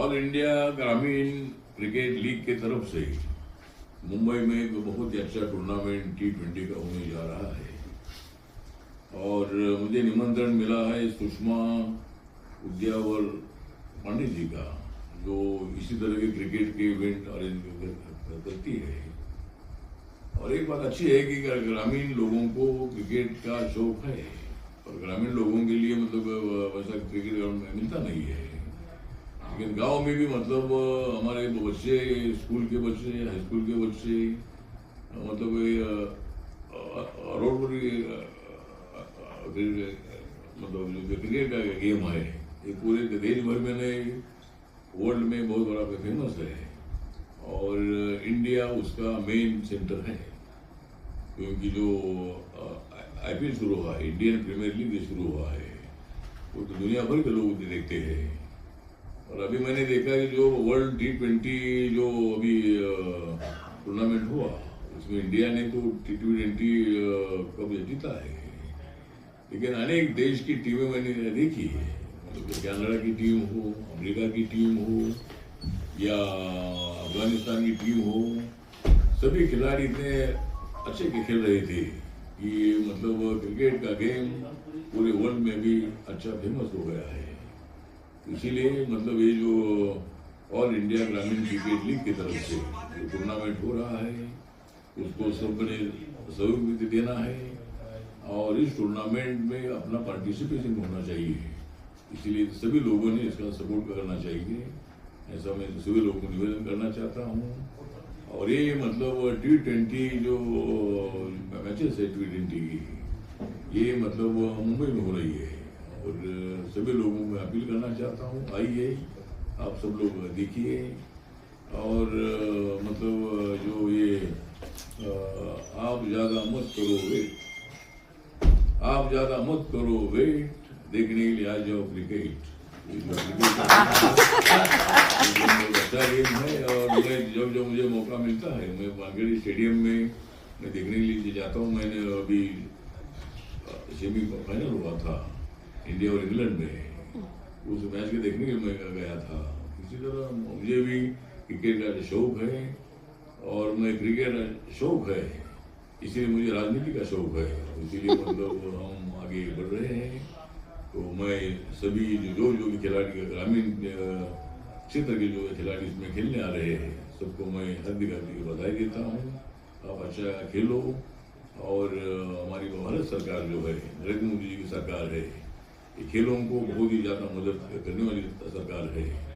All India ग्रामीण cricket league के तरफ से मुंबई में एक बहुत ही अच्छा टूर्नामेंट T20 का होने जा रहा है और मुझे निमंत्रण मिला है सुषमा उद्यावर पांडे जी का, जो इसी तरह के क्रिकेट के इवेंट अरेंज करती है। और एक बात अच्छी है कि ग्रामीण लोगों को क्रिकेट का शौक है और ग्रामीण लोगों के लिए मतलब वैसा क्रिकेट ग्राउंड में मिलता नहीं है, लेकिन गांव में भी मतलब हमारे बच्चे, स्कूल के बच्चे, हाई स्कूल के बच्चे, मतलब रोड पर मतलब जो क्रिकेट का गेम है ये पूरे देश भर में नहीं, वर्ल्ड में बहुत बड़ा फेमस है और इंडिया उसका मेन सेंटर है, क्योंकि जो IPL शुरू हुआ है, इंडियन प्रीमियर लीग शुरू हुआ है, वो तो दुनिया भर के लोग देखते हैं। और अभी मैंने देखा कि जो वर्ल्ड T20 जो अभी टूर्नामेंट हुआ उसमें इंडिया ने तो T20 कप जीता है, लेकिन अनेक देश की टीमें मैंने देखी है, मतलब कनाडा की टीम हो, अमेरिका की टीम हो या अफगानिस्तान की टीम हो, सभी खिलाड़ी इतने अच्छे के खेल रहे थे कि मतलब क्रिकेट का गेम पूरे वर्ल्ड में भी अच्छा फेमस हो गया है। इसीलिए मतलब ये जो ऑल इंडिया ग्रामीण क्रिकेट लीग की तरफ से जो टूर्नामेंट हो रहा है उसको सबने सहयोग देना है और इस टूर्नामेंट में अपना पार्टिसिपेशन होना चाहिए, इसीलिए सभी लोगों ने इसका सपोर्ट करना चाहिए, ऐसा मैं सभी लोगों को निवेदन करना चाहता हूँ। और ये मतलब T20 जो मैचेस है T20 की, ये मतलब मुंबई में हो रही है और सभी लोगों को अपील करना चाहता हूँ, आइए आप सब लोग देखिए और मतलब जो ये आप ज़्यादा मत करो वेट, देखने के लिए आ जाओ क्रिकेट। अच्छा गेम है और मैं जब मुझे मौका मिलता है मैं वानखेड़े स्टेडियम में मैं देखने के लिए जाता हूँ। मैंने अभी सेमीफाइनल हुआ था इंडिया और इंग्लैंड में, उस मैच के देखने के लिए मैं गया था। इसी तरह मुझे भी क्रिकेट का शौक है और मैं क्रिकेट शौक है, इसीलिए मुझे राजनीति का शौक है, इसीलिए मतलब हम आगे बढ़ रहे हैं। तो मैं सभी जो भी खिलाड़ी ग्रामीण क्षेत्र के जो खिलाड़ी इसमें खेलने आ रहे हैं सबको मैं हार्दिक बधाई देता हूँ। आप अच्छा खेलो और हमारी भारत सरकार जो है, नरेंद्र मोदी जी की सरकार है, ये खेलों को बहुत ही ज़्यादा मदद करने वाली सरकार है।